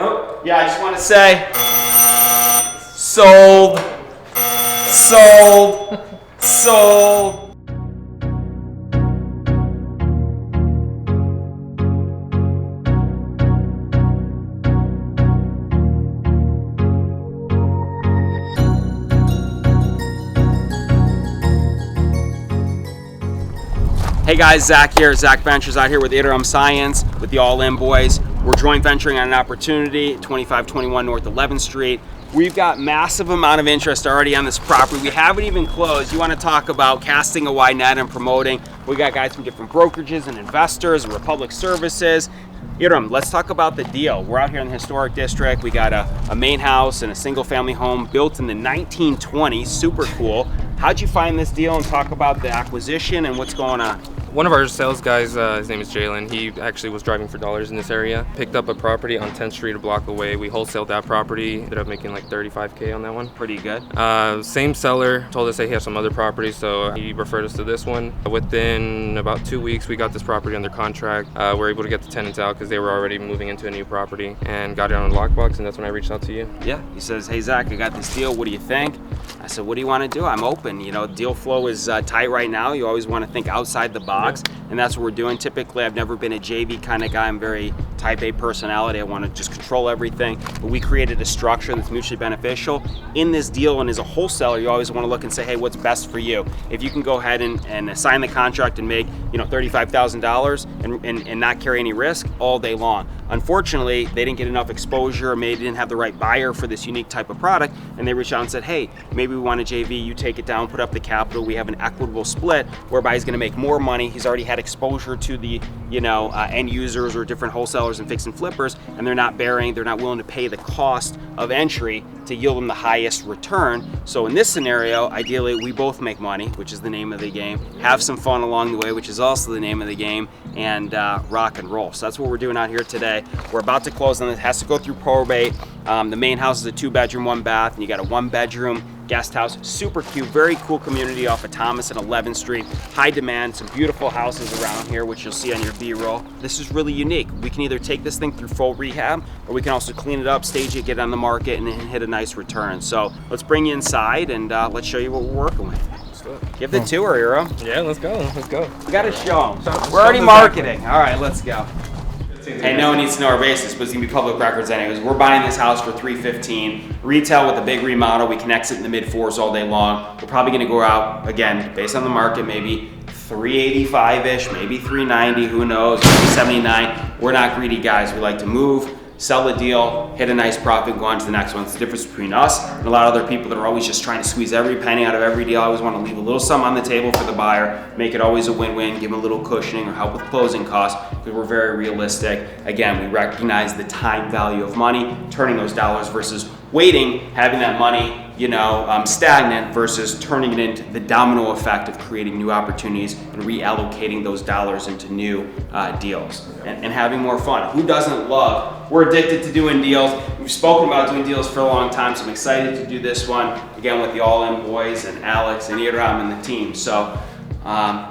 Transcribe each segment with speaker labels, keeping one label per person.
Speaker 1: Yeah, I just want to say, sold, sold, sold. Hey guys, Zach here, Zak Ventures out here with Iram Saenz with the All In Boys. We're joint venturing on an opportunity, 2521 North 11th Street. We've got massive amount of interest already on this property. We haven't even closed. You want to talk about casting a wide net and promoting. We got guys from different brokerages and investors, Republic Services. Iram, let's talk about the deal. We're out here in the historic district. We got a main house and a single family home built in the 1920s, super cool. How'd you find this deal, and talk about the acquisition and what's going on?
Speaker 2: One of our sales guys, his name is Jalen, he actually was driving for dollars in this area. Picked up a property on 10th Street, a block away. We wholesaled that property, ended up making like $35K on that one.
Speaker 1: Pretty good.
Speaker 2: Same seller, told us that he has some other properties, so he referred us to this one. Within about 2 weeks, we got this property under contract. We were able to get the tenants out because they were already moving into a new property, and got it on a lockbox, and that's when I reached out to you.
Speaker 1: Yeah, he says, hey Zach, I got this deal, what do you think? I said, what do you want to do? I'm open. You know, deal flow is tight right now. You always want to think outside the box, and that's what we're doing. Typically, I've never been a JV kind of guy. I'm very type A personality. I want to just control everything. But we created a structure that's mutually beneficial. In this deal, and as a wholesaler, you always want to look and say, hey, what's best for you? If you can go ahead and sign the contract and make, you know, $35,000 and not carry any risk all day long. Unfortunately, they didn't get enough exposure, or maybe didn't have the right buyer for this unique type of product, and they reached out and said, hey, maybe we want a JV, you take it down, put up the capital, we have an equitable split whereby he's going to make more money. He's already had exposure to the, you know, end users or different wholesalers and fix and flippers, and they're not willing to pay the cost of entry to yield them the highest return. So in this scenario, ideally, we both make money, which is the name of the game, have some fun along the way, which is also the name of the game, and rock and roll. So that's what we're doing out here today. We're about to close on it. It has to go through probate. The main house is a 2-bedroom, 1-bath, and you got a 1-bedroom guest house. Super cute, very cool community off of Thomas and 11th Street. High demand, some beautiful houses around here, which you'll see on your B-roll. This is really unique. We can either take this thing through full rehab, or we can also clean it up, stage it, get it on the market, and hit a nice return. So let's bring you inside, and let's show you what we're working with. Give the tour, Iram.
Speaker 2: Yeah, let's go. Let's go.
Speaker 1: We got to show them. We're already marketing. All right, let's go. Hey, no one needs to know our basis, but it's gonna be public records anyways. We're buying this house for $315. Retail with a big remodel. We can exit in the mid-4s all day long. We're probably gonna go out, again, based on the market, maybe 385-ish, maybe 390, who knows, maybe 79. We're not greedy guys. We like to move, sell the deal, hit a nice profit, go on to the next one. It's the difference between us and a lot of other people that are always just trying to squeeze every penny out of every deal. I always want to leave a little sum on the table for the buyer, make it always a win-win, give them a little cushioning or help with closing costs, because we're very realistic. Again, we recognize the time value of money, turning those dollars versus waiting, having that money, you know, stagnant versus turning it into the domino effect of creating new opportunities and reallocating those dollars into new deals and having more fun. Who doesn't love? We're addicted to doing deals. We've spoken about doing deals for a long time, so I'm excited to do this one again with the All In Boys and Alex and Iram and the team. So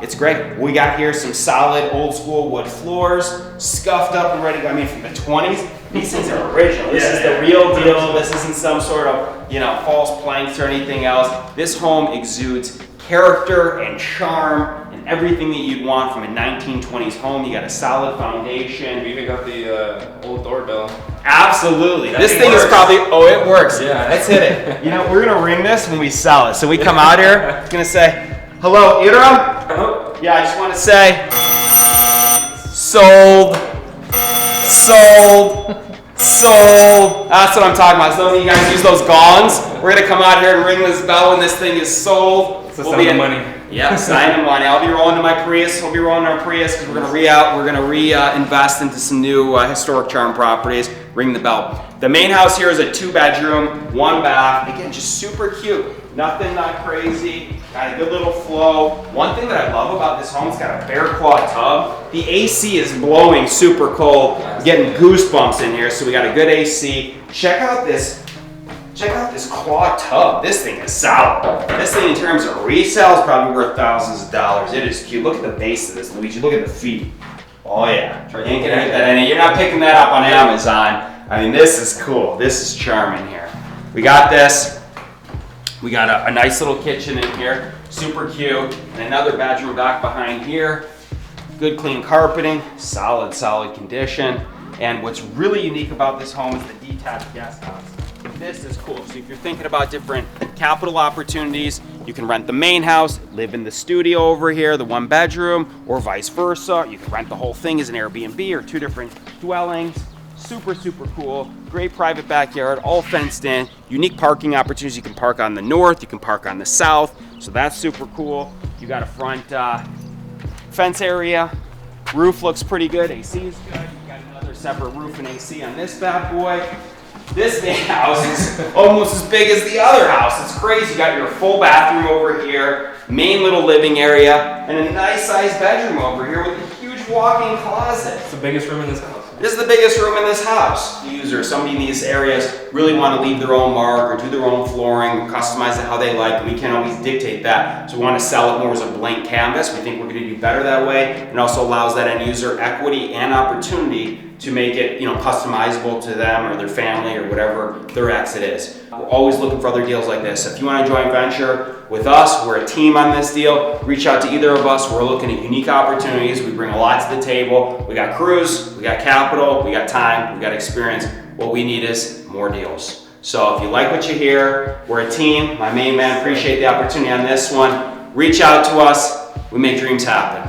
Speaker 1: it's great. We got here some solid old school wood floors, scuffed up and ready to go. I mean, from the 20s. These things are original. This is the real deal. This isn't some sort of, you know, false planks or anything else. This home exudes character and charm and everything that you'd want from a 1920s home. You got a solid foundation.
Speaker 2: We even got the old doorbell.
Speaker 1: Absolutely.
Speaker 2: That
Speaker 1: this thing
Speaker 2: works.
Speaker 1: is probably, oh, it works.
Speaker 2: Yeah.
Speaker 1: Let's hit it. You know, we're gonna ring this when we sell it. So we come out here, it's gonna say, hello, Iram?
Speaker 2: Hello?
Speaker 1: Yeah, I just want to say, sold. Sold. Sold. That's what I'm talking about. So those of you guys use those gongs. We're gonna come out here and ring this bell when this thing is sold.
Speaker 2: So sign the money.
Speaker 1: Yeah, sign the money. I'll be rolling to my Prius. We'll be rolling to our Prius because we're gonna reinvest into some new historic charm properties. Ring the bell. The main house here is a 2-bedroom, 1-bath. Again, just super cute. Nothing not crazy. Got a good little flow. One thing that I love about this home, it's got a bear claw tub. The AC is blowing super cold. Getting goosebumps in here, so we got a good AC. Check out this claw tub. This thing is solid. This thing in terms of resale is probably worth thousands of dollars. It is cute. Look at the base of this, Luigi. Look at the feet. Oh yeah. You ain't gonna get that any. You're not picking that up on Amazon. I mean, this is cool. This is charming here. We got this. We got a nice little kitchen in here, super cute. And another bedroom back behind here. Good clean carpeting, solid condition. And what's really unique about this home is the detached guest house. This is cool. So if you're thinking about different capital opportunities, you can rent the main house, live in the studio over here, the 1 bedroom, or vice versa. You can rent the whole thing as an Airbnb or 2 different dwellings. Super cool. Great private backyard, all fenced in. Unique parking opportunities. You can park on the north, you can park on the south. So that's super cool. You got a front fence area. Roof looks pretty good. AC is good. You got another separate roof and AC on this bad boy. This main house is almost as big as the other house. It's crazy. You got your full bathroom over here, main little living area, and a nice sized bedroom over here with a huge walk-in closet.
Speaker 2: It's the biggest room in this house.
Speaker 1: This is the biggest room in this house. User, somebody in these areas really want to leave their own mark or do their own flooring, customize it how they like. We can't always dictate that. So we want to sell it more as a blank canvas. We think we're going to do better that way. And also allows that end user equity and opportunity to make it, customizable to them or their family or whatever their exit is. We're always looking for other deals like this. If you want to join venture with us, we're a team on this deal. Reach out to either of us. We're looking at unique opportunities. We bring a lot to the table. We got crews, we got capital, we got time, we got experience. What we need is more deals. So if you like what you hear, we're a team. My main man, appreciate the opportunity on this one. Reach out to us. We make dreams happen.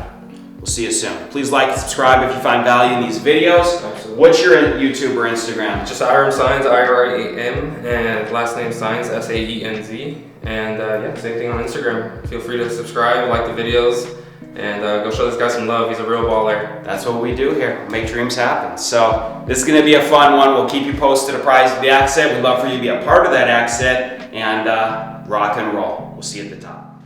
Speaker 1: We'll see you soon. Please like and subscribe if you find value in these videos.
Speaker 2: Absolutely.
Speaker 1: What's your YouTube or Instagram?
Speaker 2: Just Iram Saenz, IRAM, and last name Saenz, SAENZ. And same thing on Instagram. Feel free to subscribe, like the videos, and go show this guy some love. He's a real baller.
Speaker 1: That's what we do here. Make dreams happen. So this is going to be a fun one. We'll keep you posted, apprised of the exit. We'd love for you to be a part of that exit and rock and roll. We'll see you at the top.